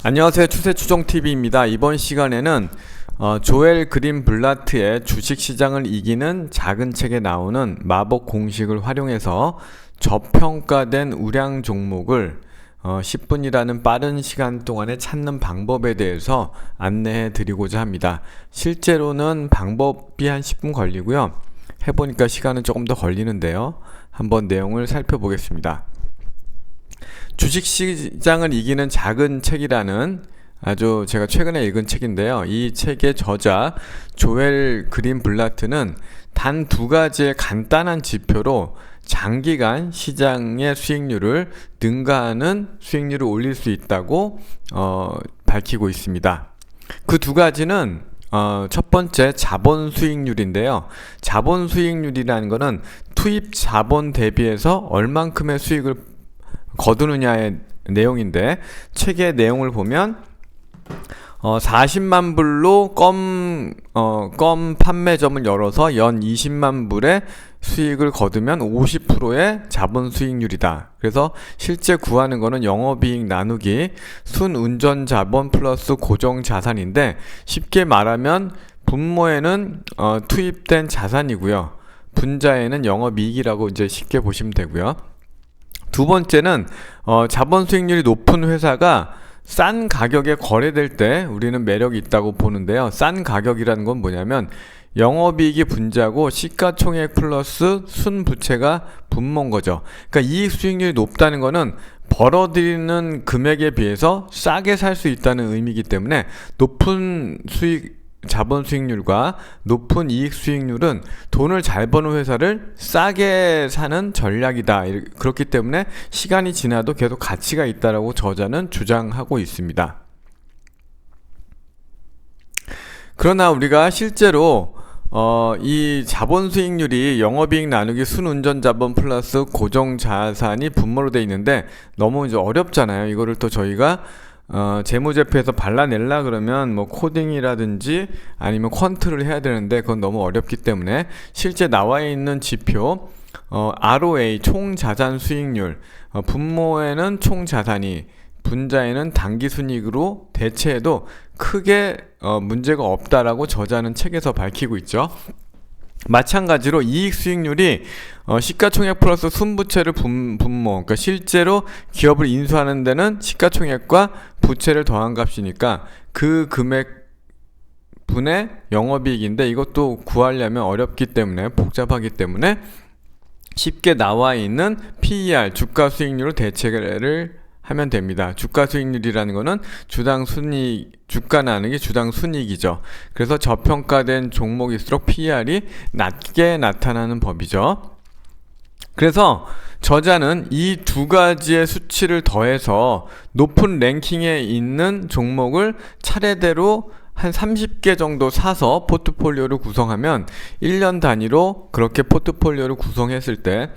안녕하세요. 추세 추종 TV입니다. 이번 시간에는 조엘 그린블라트의 주식시장을 이기는 작은 책에 나오는 마법 공식을 활용해서 저평가된 우량 종목을 10분이라는 빠른 시간 동안에 찾는 방법에 대해서 안내해 드리고자 합니다. 실제로는 방법이 한 10분 걸리고요. 해보니까 시간은 조금 더 걸리는데요. 한번 내용을 살펴보겠습니다. 주식시장을 이기는 작은 책이라는 아주 제가 최근에 읽은 책인데요. 이 책의 저자 조엘 그린블라트는 단 두 가지의 간단한 지표로 장기간 시장의 수익률을 능가하는 수익률을 올릴 수 있다고 밝히고 있습니다. 그 두 가지는 첫 번째 자본 수익률인데요. 자본 수익률이라는 것은 투입 자본 대비해서 얼만큼의 수익을 거두느냐의 내용인데, 책의 내용을 보면 40만 불로 껌 판매점을 열어서 연 20만 불의 수익을 거두면 50%의 자본 수익률이다. 그래서 실제 구하는 거는 영업이익 나누기 순운전 자본 플러스 고정 자산인데, 쉽게 말하면 분모에는 투입된 자산이고요. 분자에는 영업이익이라고 이제 쉽게 보시면 되고요. 두 번째는 자본 수익률이 높은 회사가 싼 가격에 거래될 때 우리는 매력이 있다고 보는데요. 싼 가격이라는 건 뭐냐면 영업이익이 분자고 시가총액 플러스 순부채가 분모인 거죠. 그러니까 이익 수익률이 높다는 거는 벌어들이는 금액에 비해서 싸게 살 수 있다는 의미이기 때문에 높은 자본 수익률과 높은 이익 수익률은 돈을 잘 버는 회사를 싸게 사는 전략이다. 그렇기 때문에 시간이 지나도 계속 가치가 있다라고 저자는 주장하고 있습니다. 그러나 우리가 실제로 이 자본 수익률이 영업이익 나누기 순운전 자본 플러스 고정 자산이 분모로 되어 있는데 너무 이제 어렵잖아요. 이거를 또 저희가 재무제표에서 발라내려 그러면 뭐 코딩이라든지 아니면 퀀트를 해야 되는데 그건 너무 어렵기 때문에 실제 나와 있는 지표 ROA 총자산 수익률, 분모에는 총자산이 분자에는 당기순이익으로 대체해도 크게 문제가 없다라고 저자는 책에서 밝히고 있죠. 마찬가지로 이익 수익률이 시가총액 플러스 순부채를 분모, 그러니까 실제로 기업을 인수하는 데는 시가총액과 부채를 더한 값이니까 그 금액 분의 영업이익인데, 이것도 구하려면 어렵기 때문에 복잡하기 때문에 쉽게 나와 있는 PER 주가 수익률을 대체를 하면 됩니다. 주가 수익률이라는 것은 주당 순이익, 주가 나누기 주당 순이익이죠. 그래서 저평가된 종목일수록 PER이 낮게 나타나는 법이죠. 그래서 저자는 이 두 가지의 수치를 더해서 높은 랭킹에 있는 종목을 차례대로 한 30개 정도 사서 포트폴리오를 구성하면 1년 단위로 그렇게 포트폴리오를 구성했을 때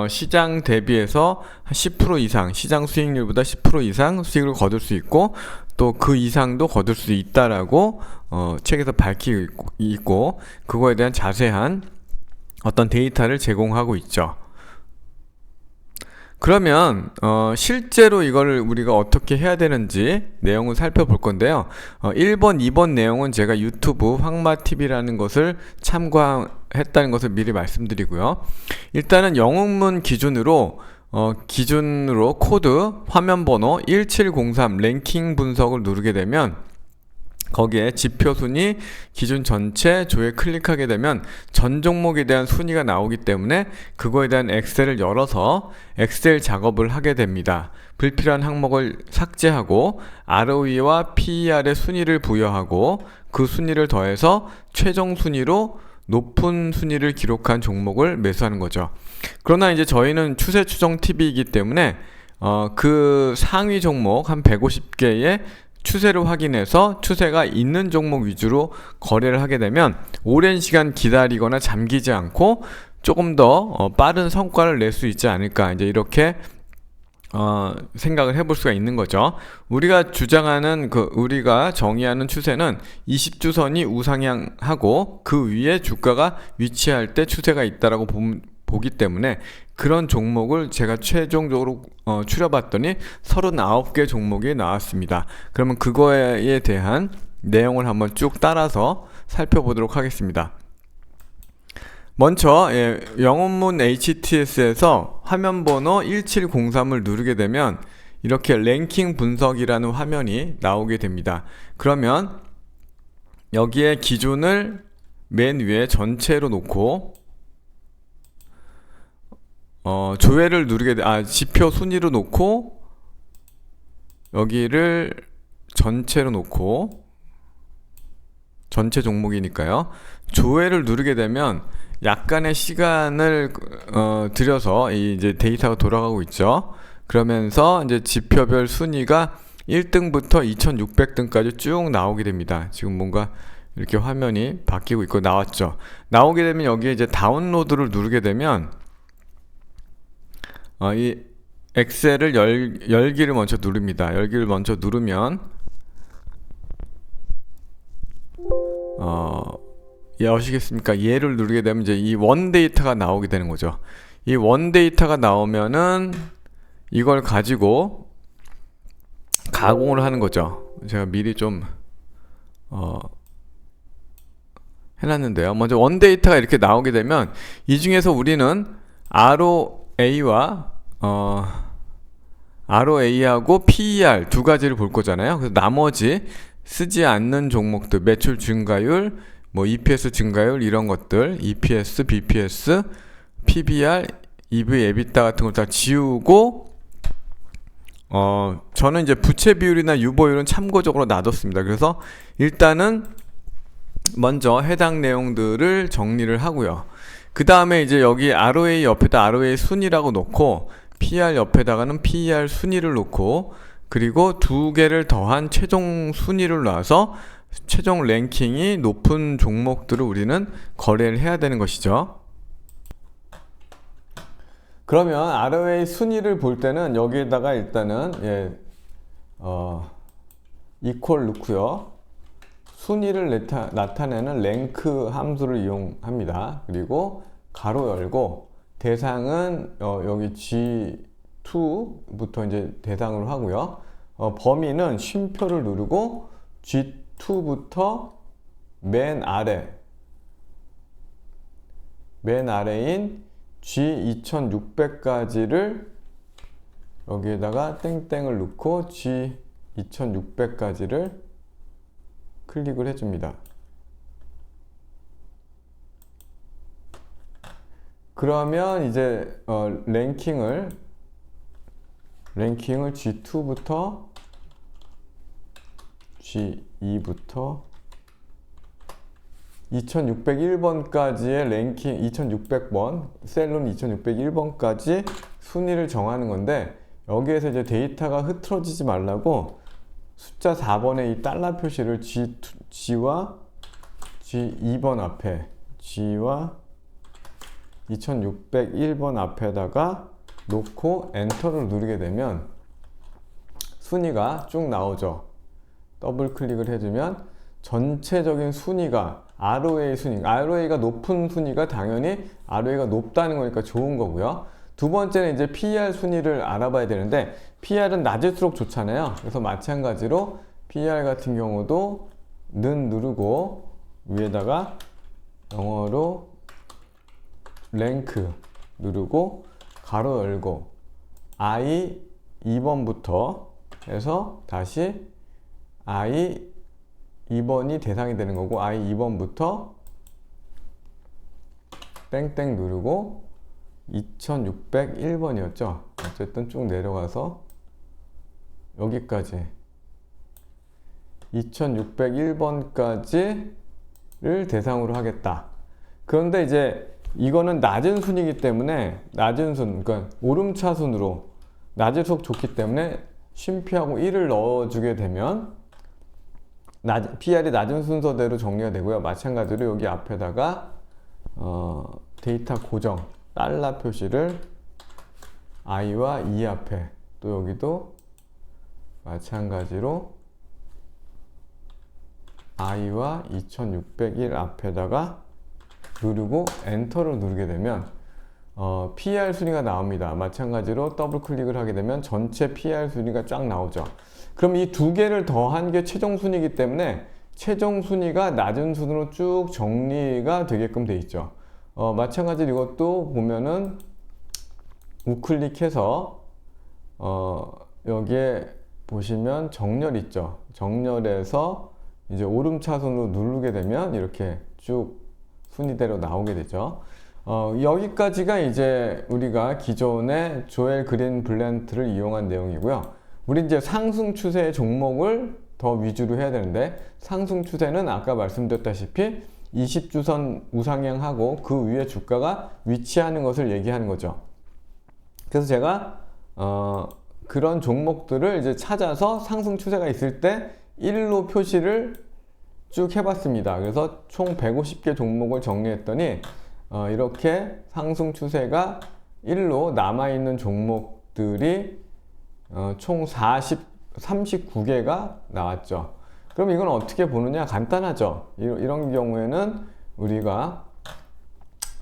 시장 대비해서 10% 이상, 시장 수익률보다 10% 이상 수익을 거둘 수 있고 또 그 이상도 거둘 수 있다라고 책에서 밝히고 있고, 그거에 대한 자세한 어떤 데이터를 제공하고 있죠. 그러면 실제로 이걸 우리가 어떻게 해야 되는지 내용을 살펴볼 건데요. 1번, 2번 내용은 제가 유튜브 황마TV라는 것을 참고했다는 것을 미리 말씀드리고요. 일단은 영웅문 기준으로 코드 화면번호 1703 랭킹 분석을 누르게 되면 거기에 지표 순위, 기준 전체, 조에 클릭하게 되면 전 종목에 대한 순위가 나오기 때문에 그거에 대한 엑셀을 열어서 엑셀 작업을 하게 됩니다. 불필요한 항목을 삭제하고 ROE와 PER의 순위를 부여하고 그 순위를 더해서 최종 순위로 높은 순위를 기록한 종목을 매수하는 거죠. 그러나 이제 저희는 추세 추정 TV이기 때문에 그 상위 종목 한 150개의 추세를 확인해서 추세가 있는 종목 위주로 거래를 하게 되면 오랜 시간 기다리거나 잠기지 않고 조금 더 빠른 성과를 낼 수 있지 않을까, 이제 이렇게 생각을 해볼 수가 있는 거죠. 우리가 주장하는 우리가 정의하는 추세는 20주선이 우상향하고 그 위에 주가가 위치할 때 추세가 있다라고 보기 때문에 그런 종목을 제가 최종적으로 추려봤더니 39개 종목이 나왔습니다. 그러면 그거에 대한 내용을 한번 쭉 따라서 살펴보도록 하겠습니다. 먼저 영업문 HTS에서 화면번호 1703을 누르게 되면 이렇게 랭킹 분석이라는 화면이 나오게 됩니다. 그러면 여기에 기준을 맨 위에 전체로 놓고 조회를 누르게 지표 순위로 놓고 여기를 전체로 놓고 전체 종목이니까요. 조회를 누르게 되면 약간의 시간을 들여서 이제 데이터가 돌아가고 있죠. 그러면서 이제 지표별 순위가 1등부터 2600등까지 쭉 나오게 됩니다. 지금 뭔가 이렇게 화면이 바뀌고 있고 나왔죠. 나오게 되면 여기에 이제 다운로드를 누르게 되면 이 엑셀을 열기를 먼저 누릅니다. 열기를 먼저 누르면 아시겠습니까? 얘를 누르게 되면 이제 이 원 데이터가 나오게 되는 거죠. 이 원 데이터가 나오면은 이걸 가지고 가공을 하는 거죠. 제가 미리 좀 해놨는데요. 먼저 원 데이터가 이렇게 나오게 되면 이 중에서 우리는 ROA하고 PER 두 가지를 볼 거잖아요. 그래서 나머지 쓰지 않는 종목들, 매출 증가율, 뭐 EPS 증가율 이런 것들, EPS, BPS, PBR, EV, EBITDA 같은 걸 다 지우고 저는 이제 부채 비율이나 유보율은 참고적으로 놔뒀습니다. 그래서 일단은 먼저 해당 내용들을 정리를 하고요. 그 다음에 이제 여기 ROA 옆에다 ROA 순위라고 놓고 PER 옆에다가는 PER 순위를 놓고 그리고 두 개를 더한 최종 순위를 놔서 최종 랭킹이 높은 종목들을 우리는 거래를 해야 되는 것이죠. 그러면 ROA 순위를 볼 때는 여기에다가 일단은 이퀄 넣고요. 순위를 나타내는 랭크 함수를 이용합니다. 그리고 가로 열고 대상은 여기 G2부터 이제 대상으로 하고요. 범위는 쉼표를 누르고 G2부터 맨 아래인 G2600까지를 여기에다가 땡땡을 넣고 G2600까지를 클릭을 해줍니다. 그러면 이제 랭킹을 G2부터 G2부터 2601번까지의 랭킹 2600번 셀론 2601번까지 순위를 정하는 건데 여기에서 이제 데이터가 흐트러지지 말라고 숫자 4번의 이 달러 표시를 G와 G2번 앞에 G와 2601번 앞에다가 놓고 엔터를 누르게 되면 순위가 쭉 나오죠. 더블 클릭을 해주면 전체적인 순위가 ROA가 높은 순위가 당연히 ROA가 높다는 거니까 좋은 거고요. 두 번째는 이제 PER 순위를 알아봐야 되는데 PER은 낮을수록 좋잖아요. 그래서 마찬가지로 PER 같은 경우도 는 누르고 위에다가 영어로 랭크 누르고 가로 열고 I 2번부터 해서 다시 I 2번이 대상이 되는 거고 I 2번부터 땡땡 누르고 2601번이었죠. 어쨌든 쭉 내려가서 여기까지 2601번까지를 대상으로 하겠다. 그런데 이제 이거는 낮은 순이기 때문에 낮은 순, 그러니까 오름차순으로 낮을수록 좋기 때문에 쉼표하고 1을 넣어주게 되면 PR이 낮은 순서대로 정리가 되고요. 마찬가지로 여기 앞에다가 데이터 고정 달러 표시를 I와 E 앞에 또 여기도 마찬가지로 I와 2601 앞에다가 누르고 엔터를 누르게 되면 PER 순위가 나옵니다. 마찬가지로 더블 클릭을 하게 되면 전체 PER 순위가 쫙 나오죠. 그럼 이 두 개를 더한 게 최종 순위이기 때문에 최종 순위가 낮은 순으로 쭉 정리가 되게끔 돼 있죠. 마찬가지로 이것도 보면은 우클릭해서 여기에 보시면 정렬 있죠. 정렬해서 이제 오름차순으로 누르게 되면 이렇게 쭉 순위대로 나오게 되죠. 여기까지가 이제 우리가 기존의 조엘 그린블랜트를 이용한 내용이고요. 우리 이제 상승 추세의 종목을 더 위주로 해야 되는데, 상승 추세는 아까 말씀드렸다시피 20주선 우상향하고 그 위에 주가가 위치하는 것을 얘기하는 거죠. 그래서 제가 그런 종목들을 이제 찾아서 상승 추세가 있을 때 1로 표시를 쭉 해봤습니다. 그래서 총 150개 종목을 정리했더니 이렇게 상승 추세가 1로 남아있는 종목들이 총 39개가 나왔죠. 그럼 이건 어떻게 보느냐? 간단하죠. 이런 경우에는 우리가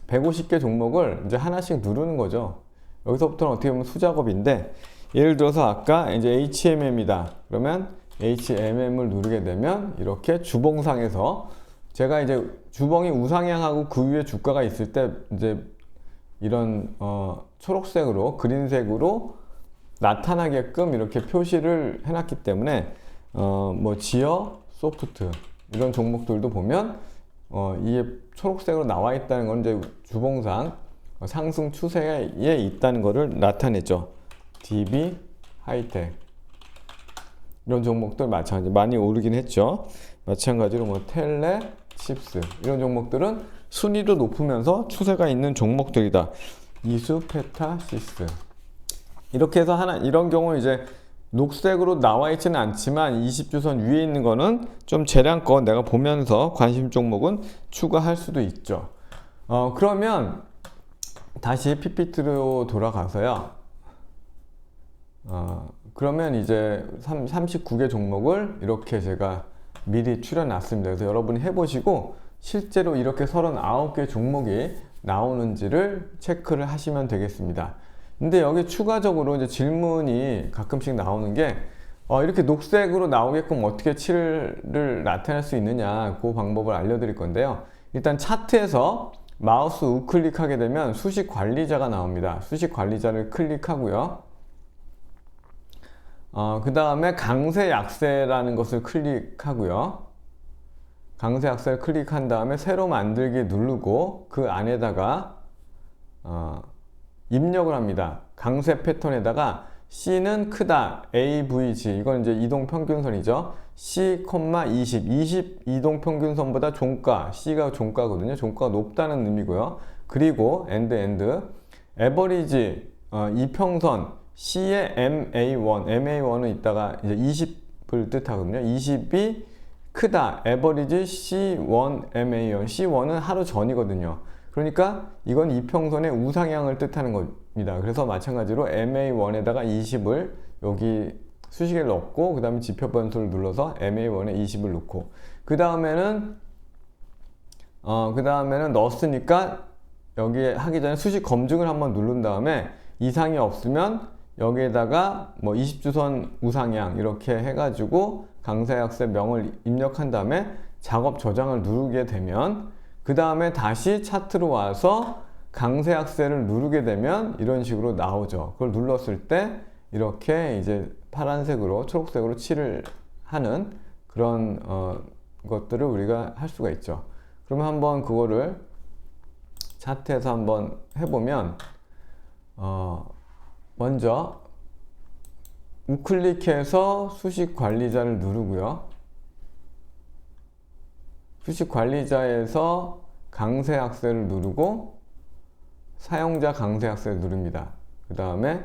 150개 종목을 이제 하나씩 누르는 거죠. 여기서부터는 어떻게 보면 수작업인데, 예를 들어서 아까 이제 HMM이다. 그러면 HMM을 누르게 되면 이렇게 주봉상에서 제가 이제 주봉이 우상향하고 그 위에 주가가 있을 때 이제 이런 초록색으로 그린색으로 나타나게끔 이렇게 표시를 해놨기 때문에 뭐 지어, 소프트 이런 종목들도 보면 이게 초록색으로 나와 있다는 건 이제 주봉상 상승 추세에 있다는 것을 나타내죠. DB, 하이텍 이런 종목들 마찬가지 많이 오르긴 했죠. 마찬가지로 뭐 텔레, 칩스 이런 종목들은 순위도 높으면서 추세가 있는 종목들이다. 이수, 페타, 시스 이렇게 해서 이런 경우 이제 녹색으로 나와 있지는 않지만 20주선 위에 있는 거는 좀 재량껏 내가 보면서 관심 종목은 추가할 수도 있죠. 그러면 다시 PPT로 돌아가서요. 그러면 이제 39개 종목을 이렇게 제가 미리 추려놨습니다. 그래서 여러분이 해보시고 실제로 이렇게 39개 종목이 나오는지를 체크를 하시면 되겠습니다. 근데 여기 추가적으로 이제 질문이 가끔씩 나오는 게 이렇게 녹색으로 나오게끔 어떻게 칠을 나타낼 수 있느냐, 그 방법을 알려드릴 건데요. 일단 차트에서 마우스 우클릭하게 되면 수식 관리자가 나옵니다. 수식 관리자를 클릭하고요. 그 다음에 강세 약세라는 것을 클릭하고요. 강세 약세를 클릭한 다음에 새로 만들기 누르고 그 안에다가 입력을 합니다. 강세 패턴에다가 C는 크다, AVG 이건 이제 이동평균선이죠. C, 20 이동평균선보다 종가, C가 종가거든요. 종가가 높다는 의미고요. 그리고 에버리지 이평선 C의 MA1은 이따가 이제 20을 뜻하거든요. 20이 크다, 에버리지 C1 MA1 C1은 하루 전이거든요. 그러니까 이건 이평선의 우상향을 뜻하는 겁니다. 그래서 마찬가지로 MA1에다가 20을 여기 수식에 넣고 그 다음에 지표 변수를 눌러서 MA1에 20을 넣고 그 다음에는 넣었으니까 여기에 하기 전에 수식 검증을 한번 누른 다음에 이상이 없으면 여기에다가 뭐 20주선 우상향 이렇게 해가지고 강세약세 명을 입력한 다음에 작업 저장을 누르게 되면 그 다음에 다시 차트로 와서 강세약세를 누르게 되면 이런 식으로 나오죠. 그걸 눌렀을 때 이렇게 이제 파란색으로 초록색으로 칠을 하는 그런 것들을 우리가 할 수가 있죠. 그러면 한번 그거를 차트에서 한번 해보면 먼저 우클릭해서 수식 관리자를 누르고요. 수식 관리자에서 강세 악셀을 누르고 사용자 강세 악셀을 누릅니다. 그 다음에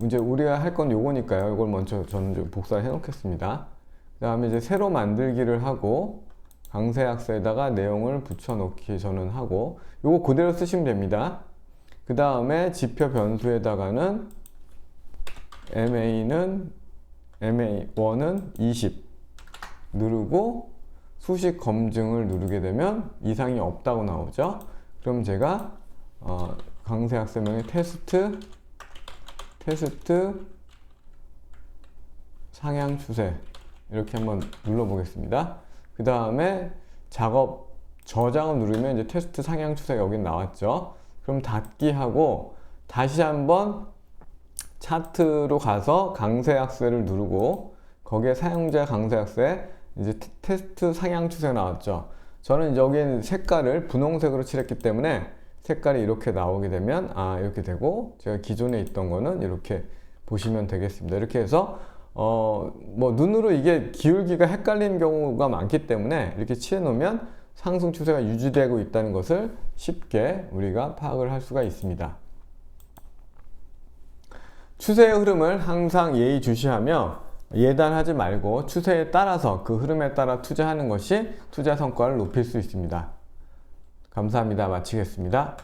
이제 우리가 할 건 요거니까요. 이걸 먼저 저는 좀 복사를 해 놓겠습니다. 그 다음에 이제 새로 만들기를 하고 강세 악셀에다가 내용을 붙여 놓기 저는 하고 요거 그대로 쓰시면 됩니다. 그 다음에 지표 변수에다가는 MA1은 20 누르고 수식 검증을 누르게 되면 이상이 없다고 나오죠. 그럼 제가 강세 학습명이 테스트 상향 추세 이렇게 한번 눌러 보겠습니다. 그 다음에 작업 저장을 누르면 이제 테스트 상향 추세가 여기 나왔죠. 그럼 닫기 하고 다시 한번 차트로 가서 강세 악셀을 누르고 거기에 사용자 강세 악셀 이제 테스트 상향 추세 나왔죠. 저는 여기는 색깔을 분홍색으로 칠했기 때문에 색깔이 이렇게 나오게 되면 이렇게 되고, 제가 기존에 있던 거는 이렇게 보시면 되겠습니다. 이렇게 해서 뭐 눈으로 이게 기울기가 헷갈리는 경우가 많기 때문에 이렇게 칠해 놓으면 상승 추세가 유지되고 있다는 것을 쉽게 우리가 파악을 할 수가 있습니다. 추세의 흐름을 항상 예의주시하며 예단하지 말고 추세에 따라서 그 흐름에 따라 투자하는 것이 투자 성과를 높일 수 있습니다. 감사합니다. 마치겠습니다.